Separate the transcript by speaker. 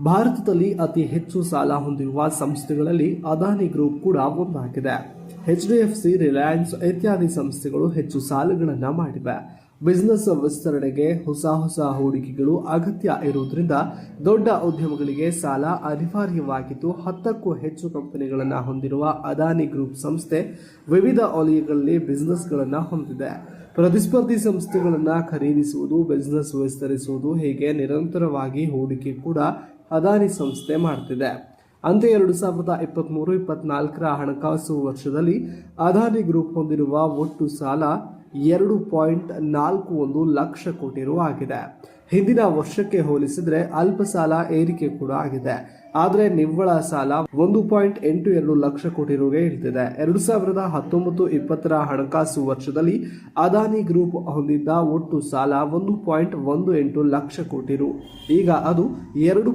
Speaker 1: ಭಾರತದಲ್ಲಿ ಅತಿ ಹೆಚ್ಚು ಸಾಲ ಹೊಂದಿರುವ ಸಂಸ್ಥೆಗಳಲ್ಲಿ ಅದಾನಿ ಗ್ರೂಪ್ ಕೂಡ ಒಂದಾಗಿದೆ. HDFC, ರಿಲಯನ್ಸ್ ಇತ್ಯಾದಿ ಸಂಸ್ಥೆಗಳು ಹೆಚ್ಚು ಸಾಲಗಳನ್ನು ಮಾಡಿವೆ. ಬಿಸಿನೆಸ್ ವಿಸ್ತರಣೆಗೆ ಹೊಸ ಹೂಡಿಕೆಗಳು ಅಗತ್ಯ ಇರುವುದರಿಂದ ದೊಡ್ಡ ಉದ್ಯಮಗಳಿಗೆ ಸಾಲ ಅನಿವಾರ್ಯವಾಗಿದ್ದು 10ಕ್ಕೂ ಹೆಚ್ಚು ಕಂಪನಿಗಳನ್ನು ಹೊಂದಿರುವ ಅದಾನಿ ಗ್ರೂಪ್ ಸಂಸ್ಥೆ ವಿವಿಧ ವಲಯಗಳಲ್ಲಿ ಬಿಸಿನೆಸ್ಗಳನ್ನು ಹೊಂದಿದೆ. ಪ್ರತಿಸ್ಪರ್ಧಿ ಸಂಸ್ಥೆಗಳನ್ನು ಖರೀದಿಸುವುದು, ಬಿಸಿನೆಸ್ ವಿಸ್ತರಿಸುವುದು ಹೀಗೆ ನಿರಂತರವಾಗಿ ಹೂಡಿಕೆ ಕೂಡ ಅದಾನಿ ಸಂಸ್ಥೆ ಮಾಡ್ತಿದೆ. ಅಂತೆ 2023-24 ಹಣಕಾಸು ವರ್ಷದಲ್ಲಿ ಅದಾನಿ ಗ್ರೂಪ್ ಹೊಂದಿರುವ ಒಟ್ಟು ಸಾಲ 2.41 ಲಕ್ಷ ಕೋಟಿ ರು ಆಗಿದೆ. ಹಿಂದಿನ ವರ್ಷಕ್ಕೆ ಹೋಲಿಸಿದರೆ ಅಲ್ಪ ಸಾಲ ಏರಿಕೆ ಕೂಡ ಆಗಿದೆ. ಆದರೆ ನಿವ್ವಳ ಸಾಲ 1.82 ಲಕ್ಷ ಕೋಟಿ ರುಗೆ ಇಳಿದಿದೆ. 2019-20 ಹಣಕಾಸು ವರ್ಷದಲ್ಲಿ ಅದಾನಿ ಗ್ರೂಪ್ ಹೊಂದಿದ್ದ ಒಟ್ಟು ಸಾಲ 1.18 ಲಕ್ಷ ಕೋಟಿ ರು. ಈಗ ಅದು 2.